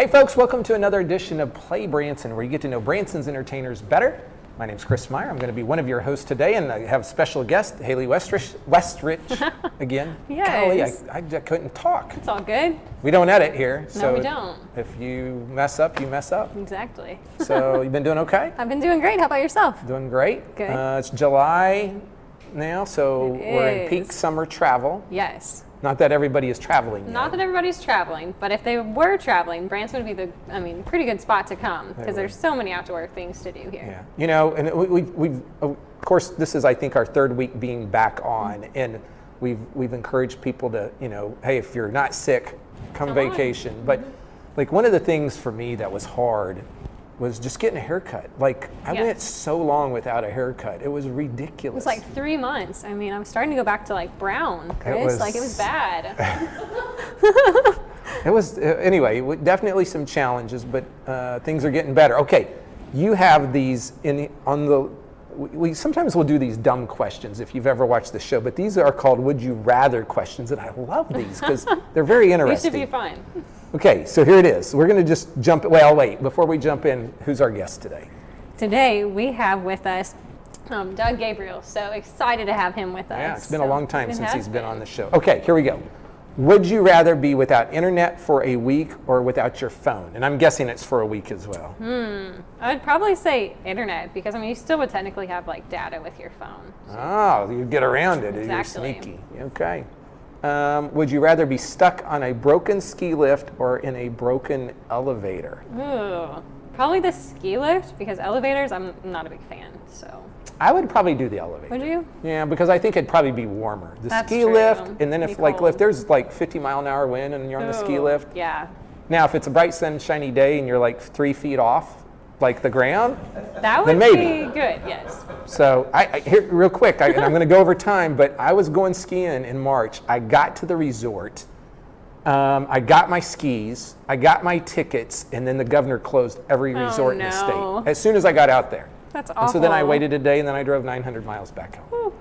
Hey folks, welcome to another edition of Play Branson, where you get to know Branson's entertainers better. My name's Chris Meyer. I'm going to be one of your hosts today, and I have special guest, Haley Westrich again. Yes. Golly, I couldn't talk. It's all good. We don't edit here. So no, we don't. If you mess up, you mess up. Exactly. So you've been doing okay? I've been doing great. How about yourself? Doing great. Good. It's July now, so we're in peak summer travel. Yes. Not that everybody is traveling Not yet. that everybody's traveling, but if they were traveling, Branson would be pretty good spot to come because there's so many outdoor things to do here. Yeah, you know, and we've of course, this is, I think, our third week being back on, and we've encouraged people to, you know, hey, if you're not sick, come vacation. But like one of the things for me that was hard was just getting a haircut. Like I went so long without a haircut. It was ridiculous. It was like 3 months. I mean, I'm starting to go back to like brown, Chris. It was bad. It was, anyway, definitely some challenges, but things are getting better. Okay, you have these we sometimes will do these dumb questions if you've ever watched the show, but these are called Would You Rather questions, and I love these because they're very interesting. These should be fun. Okay, so here it is. We're going to just jump, well, wait, before we jump in, who's our guest today? Today we have with us Doug Gabriel. So excited to have him with us. Yeah, it's been a long time since he's been on the show. Okay, here we go. Would you rather be without internet for a week or without your phone? And I'm guessing it's for a week as well. I would probably say internet because, I mean, you still would technically have like data with your phone. So. Oh, you get around it. Exactly. You're sneaky. Okay. Would you rather be stuck on a broken ski lift or in a broken elevator? Ooh, probably the ski lift because elevators I'm not a big fan, so. I would probably do the elevator. Would you? Yeah, because I think it'd probably be warmer. The That's ski true. lift, and then if cold. there's like 50-mile-an-hour wind and you're on the ski lift. Yeah. Now, if it's a bright, sunshiny day and you're like 3 feet off, like the ground, that would then maybe. be good. Yes. So here, real quick, and I'm going to go over time, but I was going skiing in March. I got to the resort. I got my skis. I got my tickets, and then the governor closed every resort in the state as soon as I got out there. That's awful. And so then I waited a day, and then I drove 900 miles back home.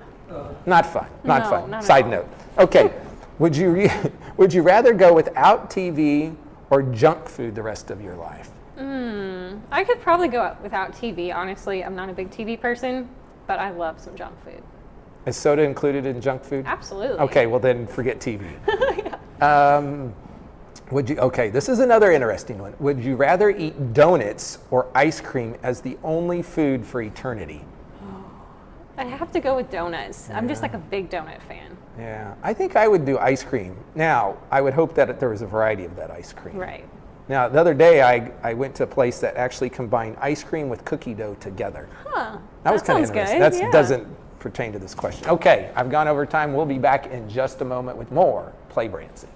Not fun. Not fun. Not Side note. Okay. Would you rather go without TV or junk food the rest of your life? I could probably go without TV. Honestly, I'm not a big TV person, but I love some junk food. Is soda included in junk food? Absolutely. Okay, well then forget TV. Okay, this is another interesting one. Would you rather eat donuts or ice cream as the only food for eternity? I have to go with donuts. I'm just like a big donut fan. Yeah, I think I would do ice cream. Now, I would hope that there was a variety of that ice cream. Right. Now, the other day, I went to a place that actually combined ice cream with cookie dough together. Huh. That was kind of interesting. Good. That doesn't pertain to this question. Okay, I've gone over time. We'll be back in just a moment with more Play Branson.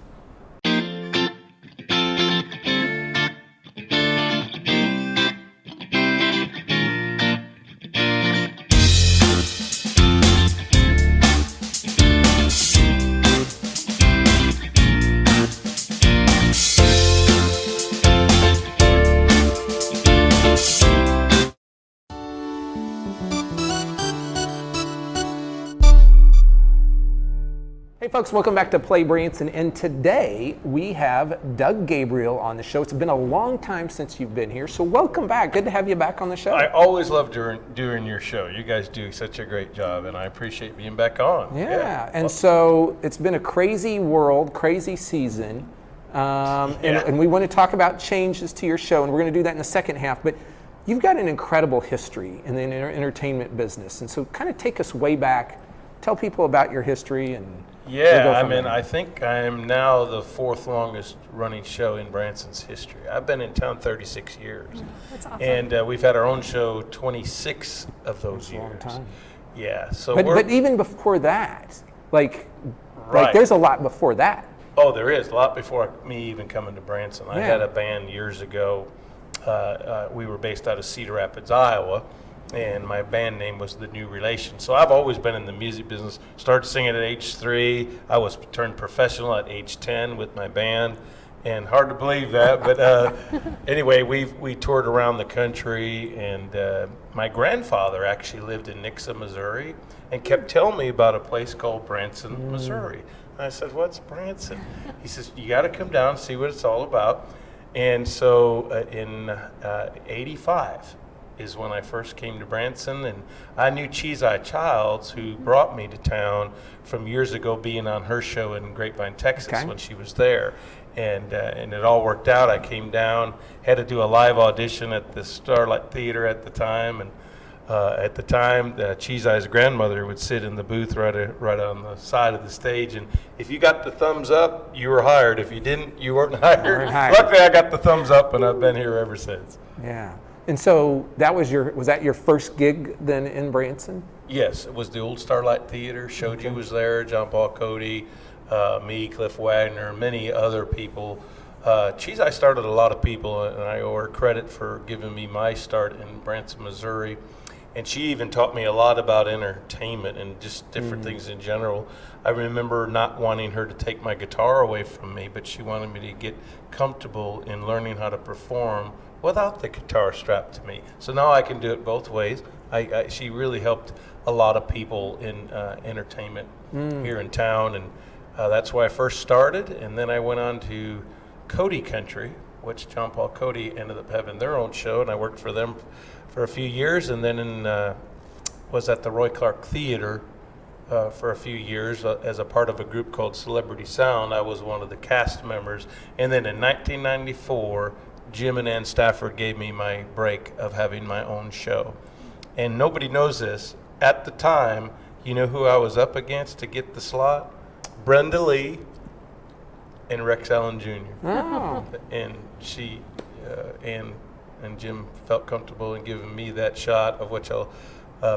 Hey folks, welcome back to Play Branson, and today we have Doug Gabriel on the show. It's been a long time since you've been here, so welcome back. Good to have you back on the show. I always love doing your show. You guys do such a great job, and I appreciate being back on. Yeah, and so it's been a crazy world, crazy season, and we want to talk about changes to your show, and we're going to do that in the second half, but you've got an incredible history in the entertainment business, and so kind of take us way back, tell people about your history, and yeah, I mean, I think I'm now the fourth longest running show in Branson's history. I've been in town 36 years. That's awesome. And we've had our own show 26 of those years. That's a long time. Yeah, so but even before that, like there's a lot before that. Oh, there is a lot before me even coming to Branson. I had a band years ago. We were based out of Cedar Rapids, Iowa. And my band name was The New Relation. So I've always been in the music business. Started singing at age 3. I was turned professional at age 10 with my band. And hard to believe that, but anyway, we toured around the country, and my grandfather actually lived in Nixa, Missouri, and kept telling me about a place called Branson, Missouri. And I said, "What's Branson?" He says, "You got to come down and see what it's all about." And so in '85 is when I first came to Branson, and I knew Cheese Eye Childs, who brought me to town from years ago, being on her show in Grapevine, Texas, when she was there. And it all worked out. I came down, had to do a live audition at the Starlight Theater at the time, and at the time, Cheese Eye's grandmother would sit in the booth right on the side of the stage, and if you got the thumbs up, you were hired. If you didn't, you weren't hired. Luckily, I got the thumbs up, and I've been here ever since. Yeah. And so was that your first gig then in Branson? Yes, it was the old Starlight Theater. Shoji was there, John Paul Cody, me, Cliff Wagner, many other people. Cheese Eye started a lot of people, and I owe her credit for giving me my start in Branson, Missouri. And she even taught me a lot about entertainment and just different things in general. I remember not wanting her to take my guitar away from me, but she wanted me to get comfortable in learning how to perform without the guitar strapped to me. So now I can do it both ways. She really helped a lot of people in entertainment here in town, and that's where I first started. And then I went on to Cody Country, which John Paul Cody ended up having their own show, and I worked for them for a few years, and then was at the Roy Clark Theater for a few years as a part of a group called Celebrity Sound. I was one of the cast members, and then in 1994, Jim and Ann Stafford gave me my break of having my own show. And nobody knows this. At the time, you know who I was up against to get the slot? Brenda Lee and Rex Allen Jr. Oh. And she, Ann and Jim felt comfortable in giving me that shot, of which I'll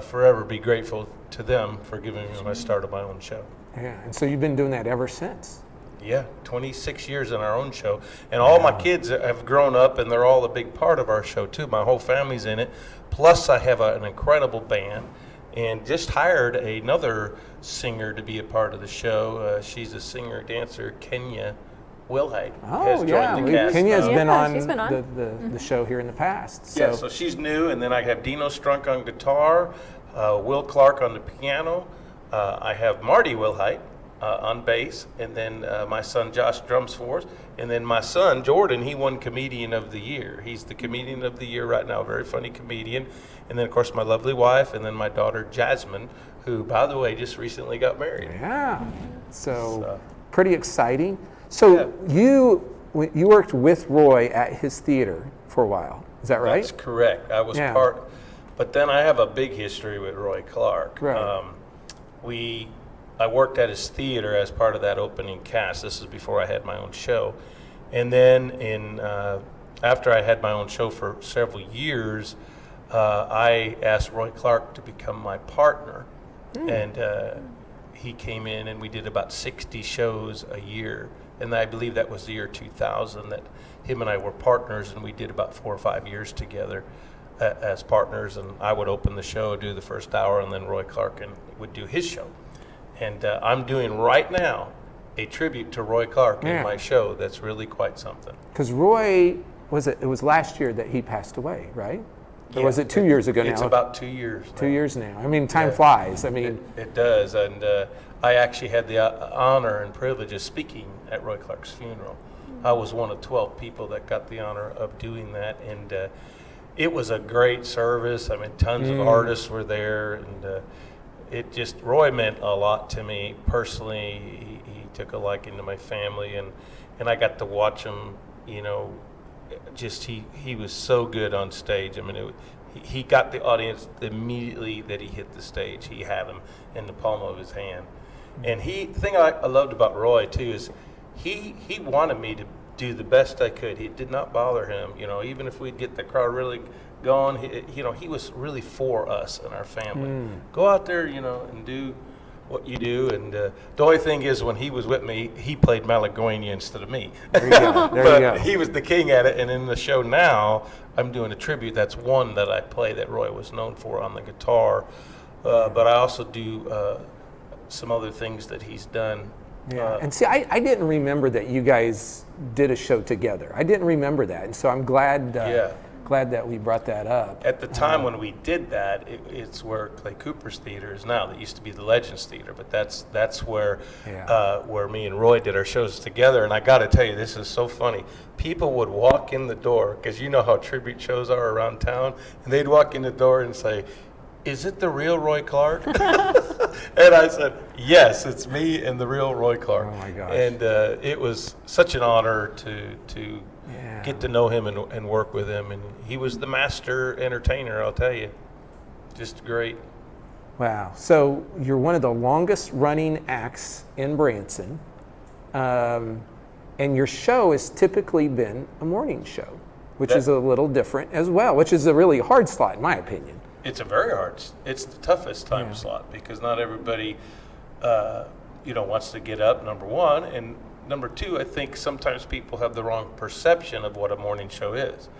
forever be grateful to them for giving me my start of my own show. Yeah, and so you've been doing that ever since. Yeah, 26 years in our own show. And all my kids have grown up, and they're all a big part of our show, too. My whole family's in it. Plus, I have an incredible band, and just hired another singer to be a part of the show. She's a singer-dancer, Kenya Wilhite. Oh, yeah. Kenya's been on the show here in the past. So. Yeah, so she's new, and then I have Dino Strunk on guitar, Will Clark on the piano. I have Marty Wilhite on bass, and then my son Josh drums for us, and then my son Jordan, he won Comedian of the Year. He's the Comedian of the Year right now, very funny comedian. And then of course my lovely wife, and then my daughter Jasmine, who by the way just recently got married. Yeah, so pretty exciting. So you worked with Roy at his theater for a while, is that right? That's correct. I was part, but then I have a big history with Roy Clark. Right. I worked at his theater as part of that opening cast. This is before I had my own show. And then after I had my own show for several years, I asked Roy Clark to become my partner. And he came in, and we did about 60 shows a year. And I believe that was the year 2000 that him and I were partners, and we did about 4 or 5 years together as partners. And I would open the show, do the first hour, and then Roy Clark would do his show. And I'm doing right now a tribute to Roy Clark in my show. That's really quite something. Because Roy, it was last year that he passed away, right? Or was it 2 years ago now? It's about 2 years now. 2 years now. I mean, time flies. I mean, it does. And I actually had the honor and privilege of speaking at Roy Clark's funeral. I was one of 12 people that got the honor of doing that. And it was a great service. I mean, tons of artists were there. And Roy meant a lot to me personally. He took a liking to my family, and I got to watch him, you know, he was so good on stage. I mean, he got the audience immediately that he hit the stage. He had them in the palm of his hand. And the thing I loved about Roy too is he wanted me to do the best I could. It did not bother him, you know, even if we'd get the crowd really going, he was really for us and our family. Go out there, you know, and do what you do. And the only thing is, when he was with me, he played Malaguena instead of me. There you go. There you go. He was the king at it. And in the show now, I'm doing a tribute. That's one that I play that Roy was known for on the guitar. But I also do some other things that he's done. Yeah. And see, I didn't remember that you guys did a show together. I didn't remember that. And so I'm glad glad that we brought that up. At the time when we did that, it's where Clay Cooper's theater is now. That used to be the Legends Theater, but that's where me and Roy did our shows together. And I got to tell you, this is so funny. People would walk in the door, because you know how tribute shows are around town, and they'd walk in the door and say, "Is it the real Roy Clark?" And I said, "Yes, it's me and the real Roy Clark." Oh my gosh. And it was such an honor to get to know him and work with him. And he was the master entertainer, I'll tell you. Just great. Wow. So you're one of the longest running acts in Branson. And your show has typically been a morning show, which is a little different as well, which is a really hard slot, in my opinion. It's a very hard. It's the toughest time slot, because not everybody, wants to get up. Number one, and number two, I think sometimes people have the wrong perception of what a morning show is.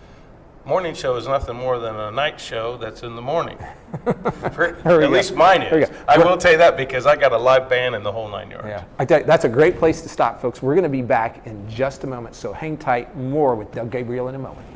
Morning show is nothing more than a night show that's in the morning. At least mine is. I will tell you that, because I got a live band and the whole 9 yards. Yeah, I tell you, that's a great place to stop, folks. We're going to be back in just a moment, so hang tight. More with Doug Gabriel in a moment.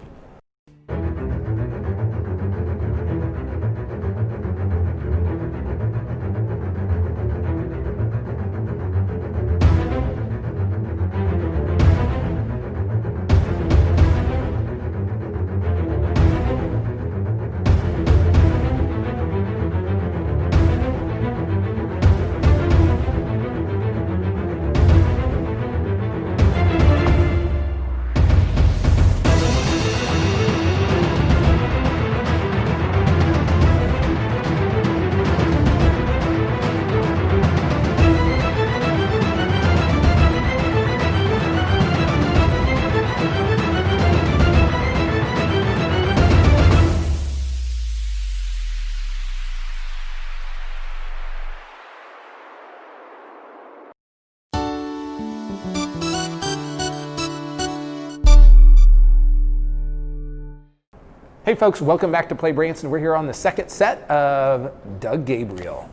Hey folks, welcome back to PlayBranson. We're here on the second set of Doug Gabriel.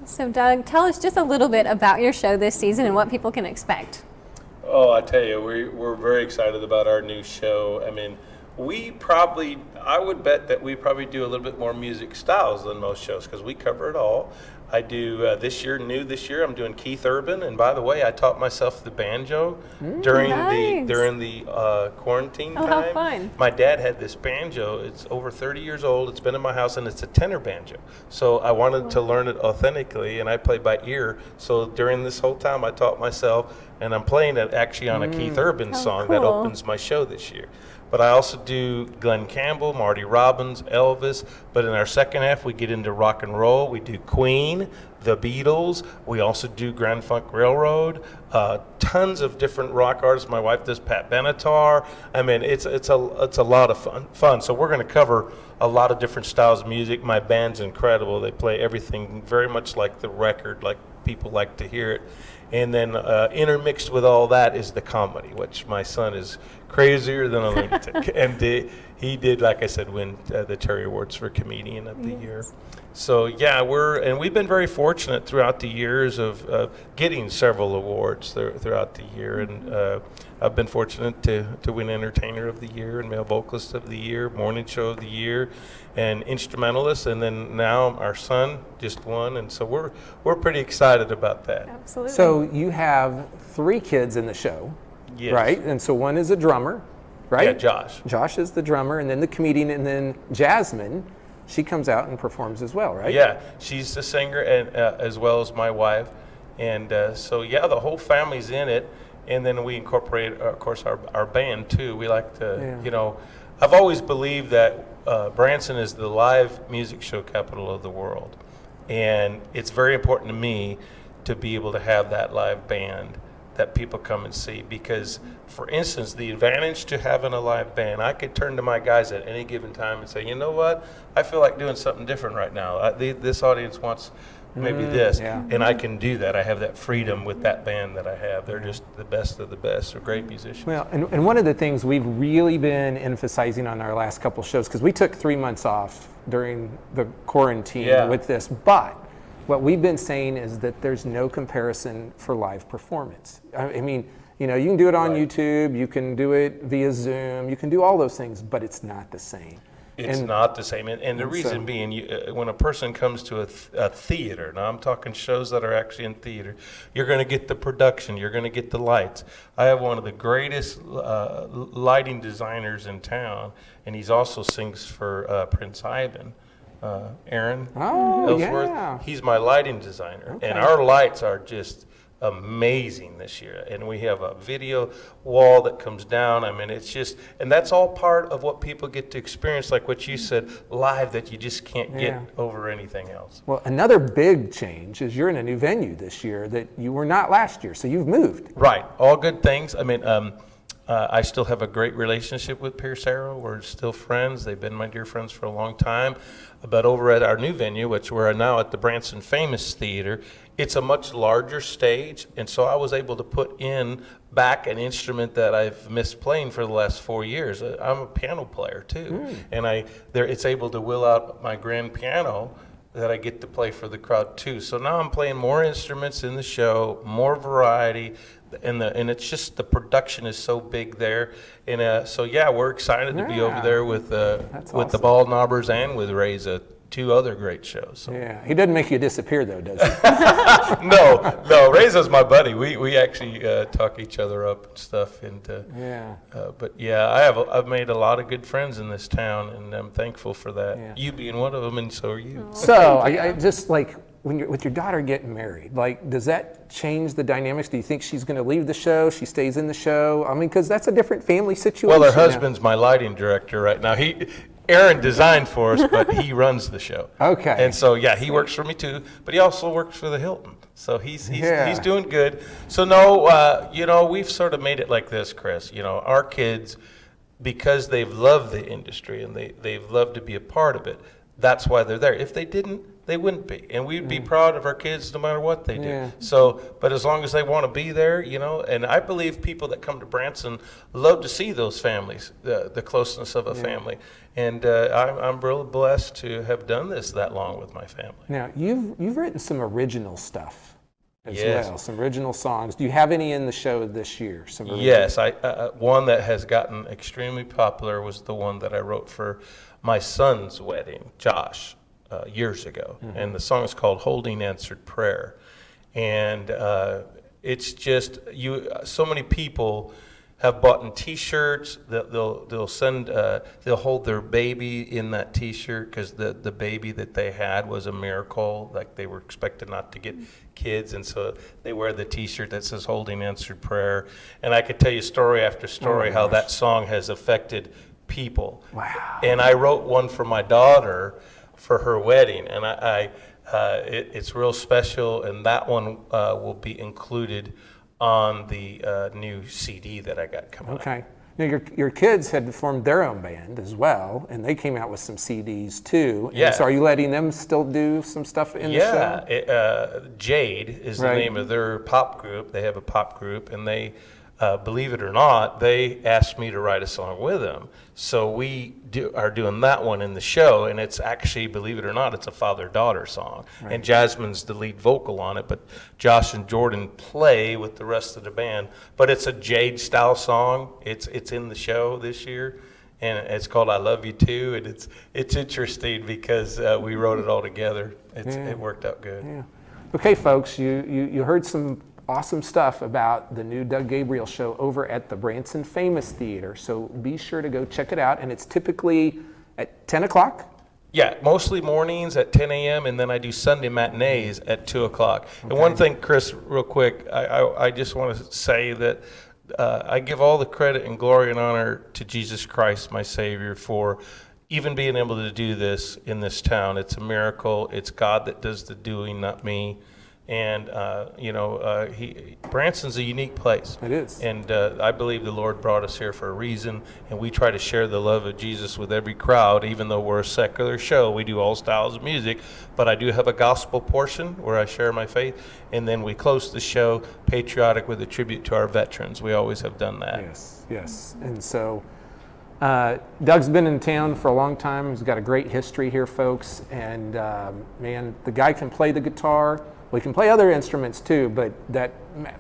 So Doug, tell us just a little bit about your show this season and what people can expect. Oh, I tell you, we're very excited about our new show. I mean, I would bet that we probably do a little bit more music styles than most shows, because we cover it all. I do this year, I'm doing Keith Urban, and by the way, I taught myself the banjo during the quarantine time. How fun. My dad had this banjo. It's over 30 years old. It's been in my house, and it's a tenor banjo. So I wanted to learn it authentically, and I play by ear. So during this whole time, I taught myself, and I'm playing it actually on a Keith Urban song that opens my show this year. But I also do Glenn Campbell, Marty Robbins, Elvis. But in our second half, we get into rock and roll. We do Queen, the Beatles. We also do Grand Funk Railroad. Tons of different rock artists. My wife does Pat Benatar. I mean, it's a lot of fun. So we're going to cover a lot of different styles of music. My band's incredible. They play everything very much like the record, like people like to hear it. And then intermixed with all that is the comedy, which my son is crazier than a lunatic. And he did, like I said, win the Terry Awards for Comedian of the Year. So yeah, we've been very fortunate throughout the years of getting several awards throughout the year. And I've been fortunate to win Entertainer of the Year and Male Vocalist of the Year, Morning Show of the Year, and Instrumentalist. And then now our son just won, and so we're pretty excited about that. Absolutely. So you have 3 kids in the show, Yes. right? And so one is a drummer, right? Yeah, Josh. Josh is the drummer, and then the comedian, and then Jasmine, she comes out and performs as well, right? Yeah, she's the singer, and as well as my wife. And so yeah, the whole family's in it. And then we incorporate, of course, our band too. We like to, I've always believed that Branson is the live music show capital of the world. And it's very important to me to be able to have that live band that people come and see. Because, for instance, the advantage to having a live band, I could turn to my guys at any given time and say, you know what, I feel like doing something different right now. This audience wants maybe this, and I can do that. I have that freedom with that band that I have. They're just the best of the best. They're great musicians. Well, and one of the things we've really been emphasizing on our last couple shows, because we took 3 months off during the quarantine with this, but what we've been saying is that there's no comparison for live performance. I mean, you can do it on YouTube, you can do it via Zoom, you can do all those things, but it's not the same. It's not the same. And the reason being, when a person comes to a theater, now I'm talking shows that are actually in theater, you're going to get the production, you're going to get the lights. I have one of the greatest lighting designers in town, and he's also sings for Prince Ivan. Aaron Ellsworth. Yeah. He's my lighting designer, and our lights are just amazing this year. And we have a video wall that comes down. I mean, it's just, and that's all part of what people get to experience, like what you said, live, that you just can't get over anything else. Well, another big change is you're in a new venue this year that you were not last year, so you've moved. Right, all good things. I mean, I still have a great relationship with Pierce Arrow. We're still friends. They've been my dear friends for a long time. But over at our new venue, which we're now at the Branson Famous Theater, it's a much larger stage. And so I was able to put in back an instrument that I've missed playing for the last 4 years. I'm a piano player too. And it's able to will out my grand piano that I get to play for the crowd too. So now I'm playing more instruments in the show, more variety, and it's just the production is so big there. And so yeah, we're excited to be over there with the Ball Knobbers and with Reza, two other great shows. So. Yeah, he doesn't make you disappear though, does he? No, Reza's my buddy. We actually talk each other up and stuff. And but yeah, I've made a lot of good friends in this town, and I'm thankful for that. Yeah. You being one of them, and so are you. So I just like when you're with your daughter getting married, like, does that change the dynamics? Do you think she's going to leave the show? She stays in the show? I mean, because that's a different family situation. Well, her husband's my lighting director right now. Aaron designed for us, but he runs the show. Okay. And so, yeah, he works for me too, but he also works for the Hilton. So he's doing good. So no, we've sort of made it like this, Chris. You know, our kids, because they've loved the industry and they've loved to be a part of it, that's why they're there. If they didn't, they wouldn't be. And we'd be proud of our kids no matter what they do. Yeah. So, but as long as they want to be there, and I believe people that come to Branson love to see those families, the closeness of a family. And I'm real blessed to have done this that long with my family. Now, you've written some original stuff as well, some original songs. Do you have any in the show this year? Yes, one that has gotten extremely popular was the one that I wrote for my son's wedding, Josh, years ago. Mm-hmm. And the song is called Holding Answered Prayer. And it's just, so many people have bought in T-shirts. They'll send, they'll hold their baby in that T-shirt because the baby that they had was a miracle. Like they were expected not to get kids, and so they wear the T-shirt that says "Holding Answered Prayer." And I could tell you story after story how that song has affected people. Wow! And I wrote one for my daughter for her wedding, and it's real special. And that one will be included on the new CD that I got coming Okay. up. Now your kids had formed their own band as well, and they came out with some CDs too. Yeah. And so are you letting them still do some stuff in the show? Yeah. Jade is the name of their pop group. They have a pop group, and they, believe it or not, they asked me to write a song with them. So we are doing that one in the show, and it's actually, believe it or not, it's a father-daughter song. Right. And Jasmine's the lead vocal on it, but Josh and Jordan play with the rest of the band. But it's a Jade-style song. It's in the show this year, and it's called I Love You Too, and it's interesting because we wrote it all together. It worked out good. Yeah. Okay, folks, you heard some awesome stuff about the new Doug Gabriel show over at the Branson Famous Theater. So be sure to go check it out. And it's typically at 10 o'clock? Yeah, mostly mornings at 10 a.m. and then I do Sunday matinees at 2 o'clock. Okay. And one thing, Chris, real quick, I just want to say that I give all the credit and glory and honor to Jesus Christ, my Savior, for even being able to do this in this town. It's a miracle. It's God that does the doing, not me. And, Branson's a unique place. It is. And I believe the Lord brought us here for a reason, and we try to share the love of Jesus with every crowd. Even though we're a secular show, we do all styles of music, but I do have a gospel portion where I share my faith, and then we close the show patriotic with a tribute to our veterans. We always have done that. Yes. And so Doug's been in town for a long time. He's got a great history here, folks, and man, the guy can play the guitar. We can play other instruments too, but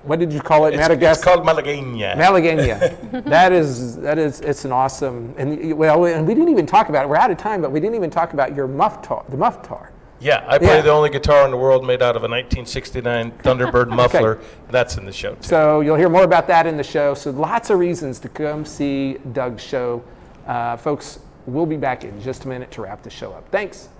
what did you call it? Madagascar? It's called Malagueña. Malagueña. It's an awesome, and we didn't even talk about it. We're out of time, but we didn't even talk about your mufftar, the mufftar. Yeah, I play the only guitar in the world made out of a 1969 Thunderbird muffler. Okay. That's in the show too. So you'll hear more about that in the show. So lots of reasons to come see Doug's show. Folks, we'll be back in just a minute to wrap the show up. Thanks.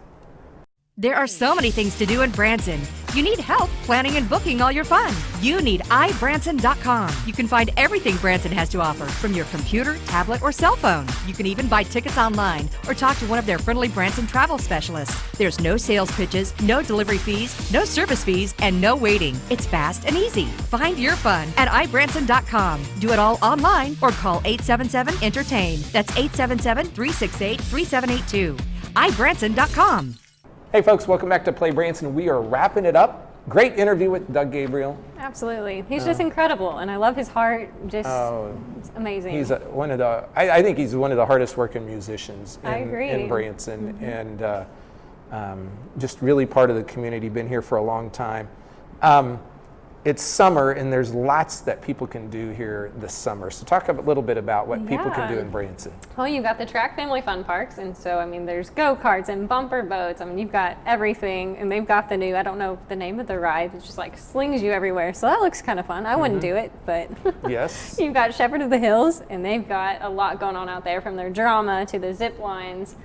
There are so many things to do in Branson. You need help planning and booking all your fun. You need ibranson.com. You can find everything Branson has to offer from your computer, tablet, or cell phone. You can even buy tickets online or talk to one of their friendly Branson travel specialists. There's no sales pitches, no delivery fees, no service fees, and no waiting. It's fast and easy. Find your fun at ibranson.com. Do it all online or call 877-ENTERTAIN. That's 877-368-3782. ibranson.com. Hey folks, welcome back to Play Branson. We are wrapping it up. Great interview with Doug Gabriel. Absolutely. He's just incredible, and I love his heart. Just amazing. He's I think he's one of the hardest working musicians in Branson, and just really part of the community, been here for a long time. It's summer, and there's lots that people can do here this summer. So talk a little bit about what people can do in Branson. Well, you've got the Track Family Fun Parks, and so, I mean, there's go-karts and bumper boats. I mean, you've got everything, and they've got the new, I don't know the name of the ride, it just like slings you everywhere. So that looks kind of fun. I wouldn't do it, but yes. You've got Shepherd of the Hills, and they've got a lot going on out there, from their drama to the zip lines,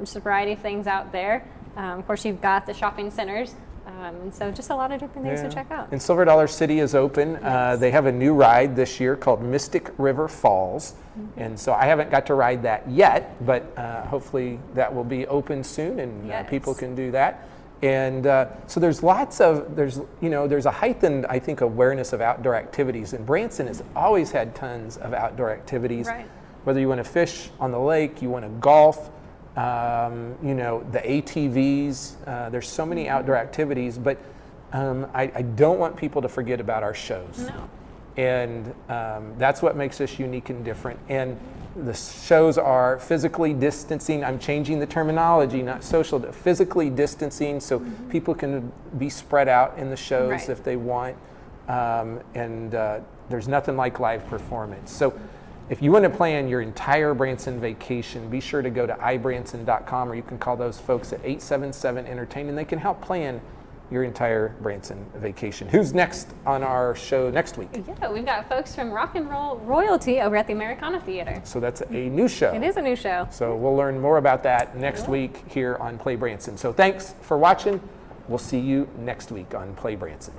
just a variety of things out there. Of course, you've got the shopping centers. And so just a lot of different things to check out. And Silver Dollar City is open. Yes. They have a new ride this year called Mystic River Falls. And so I haven't got to ride that yet, but hopefully that will be open soon, and people can do that. And so there's there's a heightened, I think, awareness of outdoor activities. And Branson has always had tons of outdoor activities. Right. Whether you want to fish on the lake, you want to golf, the ATVs, there's so many outdoor activities, but I don't want people to forget about our shows. No. And that's what makes us unique and different. And the shows are physically distancing. I'm changing the terminology, not social, physically distancing, so people can be spread out in the shows if they want. There's nothing like live performance. So if you want to plan your entire Branson vacation, be sure to go to ibranson.com, or you can call those folks at 877-ENTERTAIN, and they can help plan your entire Branson vacation. Who's next on our show next week? Yeah, we've got folks from Rock and Roll Royalty over at the Americana Theater. So that's a new show. It is a new show. So we'll learn more about that next week here on Play Branson. So thanks for watching. We'll see you next week on Play Branson.